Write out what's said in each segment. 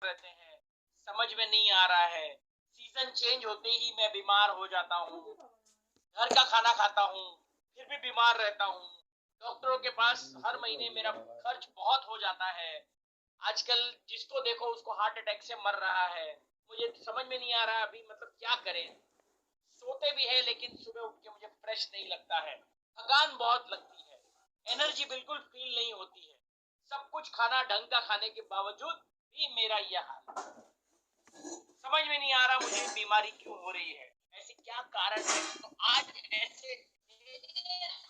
रहते हैं, समझ में नहीं आ रहा है, सीजन चेंज होते ही मैं बीमार हो जाता हूँ, घर का खाना खाता हूँ फिर भी बीमार रहता हूँ, डॉक्टरों के पास हर महीने मेरा खर्च बहुत हो जाता है, आजकल जिसको देखो उसको हार्ट अटैक से मर रहा है, मुझे समझ में नहीं आ रहा अभी मतलब क्या करें। सोते भी है लेकिन सुबह उठ के मुझे फ्रेश नहीं लगता है, थकान बहुत लगती है, एनर्जी बिल्कुल फील नहीं होती है, सब कुछ खाना ढंग का खाने के बावजूद भी मेरा यह हाल, समझ में नहीं आ रहा मुझे बीमारी क्यों हो रही है, ऐसे क्या कारण है। तो आज ऐसे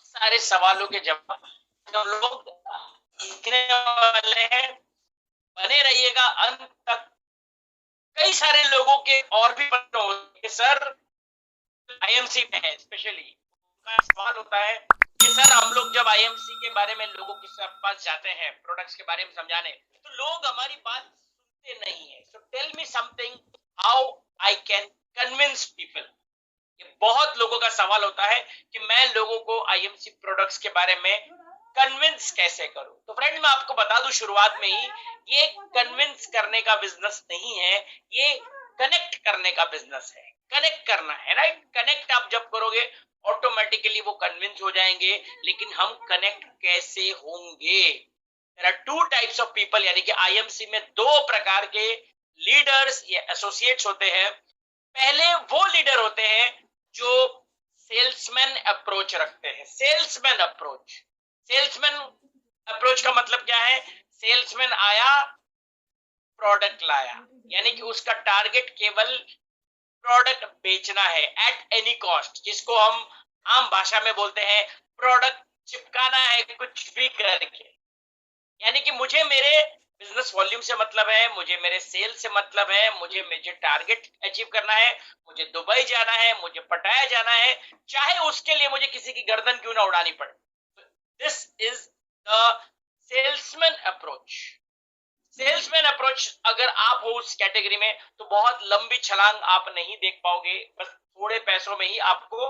सारे सवालों के जवाब जो लोग लिखने वाले हैं, बने रहिएगा अंत तक। कई सारे लोगों के और भी प्रश्न होंगे सर, आईएमसी में है स्पेशली उनका सवाल होता है कि सर हम लोग जब आईएमसी के बारे में लोगों के पास जाते हैं प्रोडक्ट्स के बारे में समझाने, तो लोग हमारी बात सुनते नहीं है। So tell me something how I can convince people. ये बहुत लोगों का सवाल होता है कि मैं लोगों को आईएमसी प्रोडक्ट्स के बारे में कन्विंस कैसे करूं। तो फ्रेंड मैं आपको बता दूं शुरुआत में ही, ये कन्विंस करने का बिजनेस नहीं है, ये कनेक्ट करने का बिजनेस है। कनेक्ट करना है, राइट। कनेक्ट आप जब करोगे ऑटोमेटिकली वो कन्विंस हो जाएंगे, लेकिन हम कनेक्ट कैसे होंगे। There are two types of people, यानी कि आईएमसी में दो प्रकार के लीडर्स या एसोसिएट्स होते हैं। पहले वो लीडर होते हैं जो सेल्समैन अप्रोच रखते हैं। सेल्समैन अप्रोच, सेल्समैन अप्रोच का मतलब क्या है, सेल्समैन आया प्रोडक्ट लाया, यानी कि उसका टारगेट केवल प्रोडक्ट बेचना है एट एनी कॉस्ट, जिसको हम आम भाषा में बोलते हैं प्रोडक्ट चिपकाना है कुछ भी करके। यानी कि मुझे मेरे बिजनेस वॉल्यूम से मतलब है, मुझे मेरे सेल से मतलब है, मुझे टारगेट अचीव करना है, मुझे दुबई जाना है, मुझे पटाया जाना है, चाहे उसके लिए मुझे किसी की गर्दन क्यों ना उड़ानी पड़े। This is the salesman approach. Salesman approach अगर आप हो उस कैटेगरी में तो बहुत लंबी छलांग आप नहीं देख पाओगे, बस थोड़े पैसों में ही आपको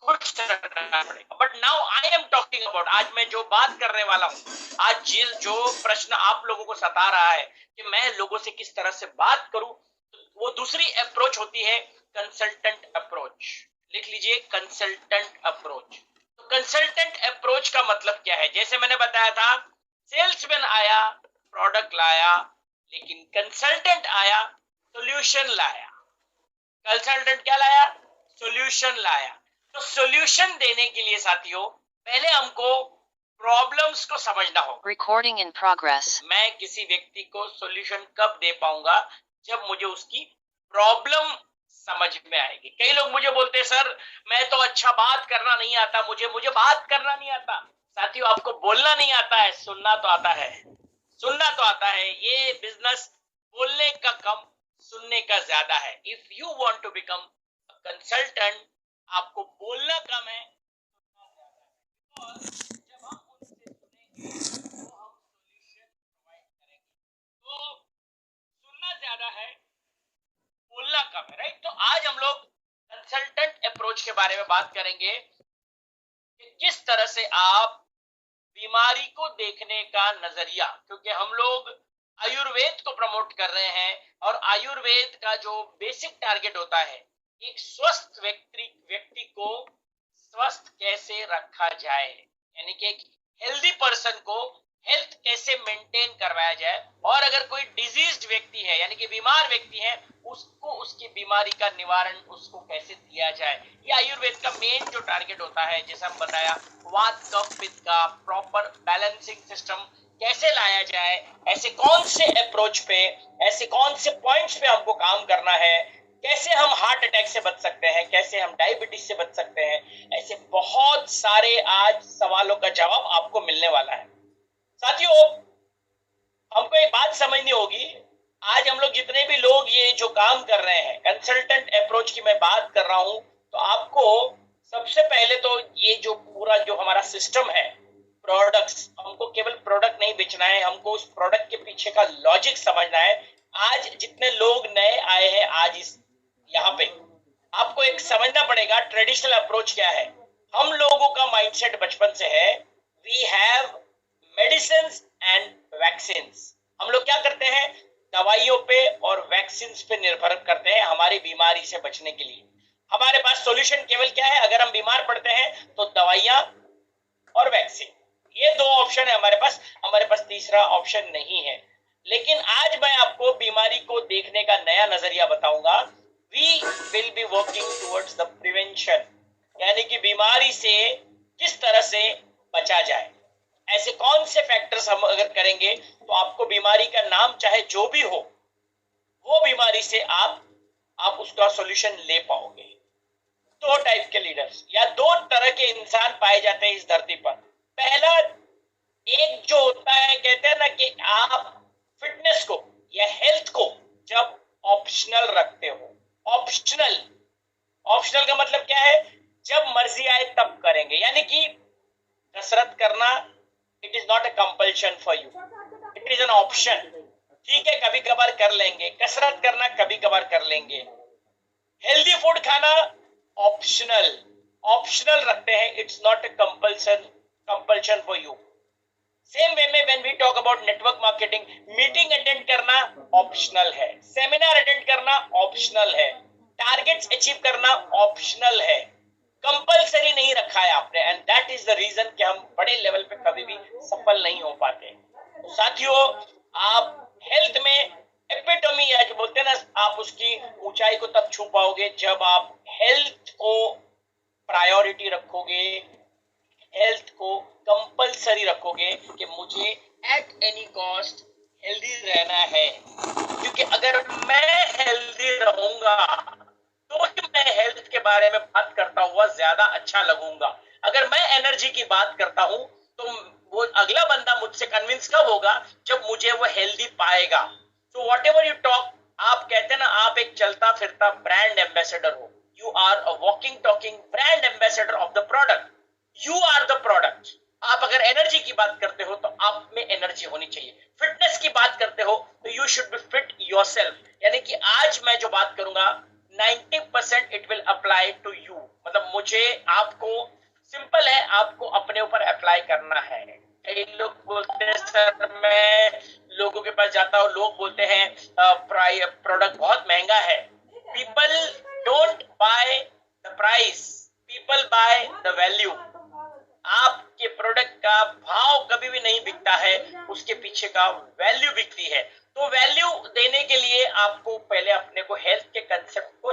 खुश रहना पड़ेगा। But now I am talking about, आज मैं जो बात करने वाला हूँ, आज जो प्रश्न आप लोगों को सता रहा है कि मैं लोगों से किस तरह से बात करूं, तो वो दूसरी अप्रोच होती है कंसल्टेंट अप्रोच। लिख लीजिए कंसल्टेंट अप्रोच। तो कंसल्टेंट अप्रोच का मतलब क्या है, जैसे मैंने बताया था सेल्समैन आया प्रोडक्ट लाया, लेकिन कंसल्टेंट आया सोल्यूशन लाया। कंसल्टेंट क्या लाया, सोल्यूशन लाया। तो सोल्यूशन देने के लिए साथियों पहले हमको प्रॉब्लम्स को समझना होगा। Recording in progress. मैं किसी व्यक्ति को सोल्यूशन कब दे पाऊंगा, जब मुझे उसकी प्रॉब्लम समझ में आएगी। कई लोग मुझे बोलते हैं सर मैं तो अच्छा बात करना नहीं आता, मुझे बात करना नहीं आता। साथियों आपको बोलना नहीं आता है, सुनना तो आता है, सुनना तो आता है। ये बिजनेस बोलने का कम सुनने का ज्यादा है। If you want to become consultant, आपको बोलना कम है सुनना ज्यादा है। जब हम उनसे सुनेंगे तो हम सॉल्यूशन प्रोवाइड करेंगे। तो सुनना ज्यादा है, बोलना कम है, राइट। तो आज हम लोग कंसल्टेंट अप्रोच के बारे में बात करेंगे कि किस तरह से आप बीमारी को देखने का नजरिया, क्योंकि हम लोग आयुर्वेद को प्रमोट कर रहे हैं और आयुर्वेद का जो बेसिक टारगेट होता है, एक स्वस्थ व्यक्ति को स्वस्थ कैसे रखा जाए, यानी कि एक हेल्दी पर्सन को हेल्थ कैसे मेंटेन करवाया जाए, और अगर कोई डिजीज्ड व्यक्ति है यानी कि बीमार व्यक्ति है उसको उसकी बीमारी का निवारण उसको कैसे दिया जाए। ये आयुर्वेद का मेन जो टारगेट होता है, जैसे हम बताया वात कफ पित्त का प्रॉपर बैलेंसिंग सिस्टम कैसे लाया जाए, ऐसे कौन से अप्रोच पे, ऐसे कौन से पॉइंट्स पे हमको काम करना है, कैसे हम हार्ट अटैक से बच सकते हैं, कैसे हम डायबिटीज से बच सकते हैं, ऐसे बहुत सारे आज सवालों का जवाब आपको मिलने वाला है। साथियों हमको एक बात समझनी होगी, आज हम लोग जितने भी लोग ये जो काम कर रहे हैं कंसल्टेंट अप्रोच की मैं बात कर रहा हूं, तो आपको सबसे पहले तो ये जो पूरा जो हमारा सिस्टम है प्रोडक्ट्स, हमको केवल प्रोडक्ट नहीं बेचना है, हमको उस प्रोडक्ट के पीछे का लॉजिक समझना है। आज जितने लोग नए आए हैं आज इस यहाँ पे, आपको एक समझना पड़ेगा ट्रेडिशनल अप्रोच क्या है। हम लोगों का माइंडसेट बचपन से है we have medicine and vaccine. हम लोग क्या करते हैं, दवाइयों पे और वैक्सीन पे निर्भर करते हैं हमारी बीमारी से बचने के लिए। हमारे पास सॉल्यूशन केवल क्या है, अगर हम बीमार पड़ते हैं तो दवाइयां और वैक्सीन, ये दो ऑप्शन है हमारे पास। हमारे पास तीसरा ऑप्शन नहीं है। लेकिन आज मैं आपको बीमारी को देखने का नया नजरिया बताऊंगा। We will be working towards the prevention, यानी कि बीमारी से किस तरह से बचा जाए। ऐसे कौन से फैक्टर्स हम अगर करेंगे तो आपको बीमारी का नाम चाहे जो भी हो, वो बीमारी से आप उसका सॉल्यूशन ले पाओगे। दो टाइप के लीडर्स या दो तरह के इंसान पाए जाते हैं इस धरती पर। पहला एक जो होता है, कहते हैं ना कि आप फिटनेस को या हेल्थ को जब ऑप्शनल रखते हो। ऑप्शनल, ऑप्शनल का मतलब क्या है, जब मर्जी आए तब करेंगे, यानी कि कसरत करना it is not a compulsion for you, it is an option. ठीक है, कभी कभार कर लेंगे, कसरत करना कभी कभार कर लेंगे। हेल्दी फूड खाना ऑप्शनल, ऑप्शनल रखते हैं, it's not a compulsion for you. Same way में when we talk about network marketing, meeting attend करना ऑप्शनल है, सेमिनार अटेंड करना ऑप्शनल है, टारगेट्स अचीव करना ऑप्शनल है, कंपलसरी नहीं रखा है आपने। And that is the reason कि हम बड़े लेवल पे कभी भी सफल नहीं हो पाते। तो साथियों, आप हेल्थ में एपिटोमी या जो बोलते हैं ना, आप उसकी ऊंचाई को तब छू पाओगे जब आप हेल्थ को प्रायोरिटी रखोगे, हेल्थ को कंपलसरी रखोगे कि मुझे एट एनी कॉस्ट हेल्दी रहना है। क्योंकि अगर मैं हेल्दी रहूंगा तो ही मैं हेल्थ के बारे में बात करता हुआ ज्यादा अच्छा लगूंगा। अगर मैं एनर्जी की बात करता हूं तो वो अगला बंदा मुझसे कन्विंस कब होगा, जब मुझे वो हेल्दी पाएगा। तो वॉट एवर यू टॉक, आप कहते हैं ना, आप एक चलता फिरता ब्रांड एम्बेसडर हो। You are a walking talking brand ambassador of the product. You are the product. आप अगर एनर्जी की बात करते हो तो आप में एनर्जी होनी चाहिए। फिटनेस की बात करते हो तो you should be fit yourself, यानी कि आज मैं जो बात करूंगा 90% it will apply to you. मतलब मुझे, आपको सिंपल है, आपको अपने ऊपर अप्लाई करना है। कई लोग बोलते हैं सर मैं लोगों के पास जाता हूं, लोग बोलते हैं प्रोडक्ट बहुत महंगा है। People don't by the price, people by the value. आपके प्रोडक्ट का भाव कभी भी नहीं बिकता है, उसके पीछे का वैल्यू बिकती है। तो वैल्यू देने के लिए आपको पहले अपने को हेल्थ के कंसेप्ट को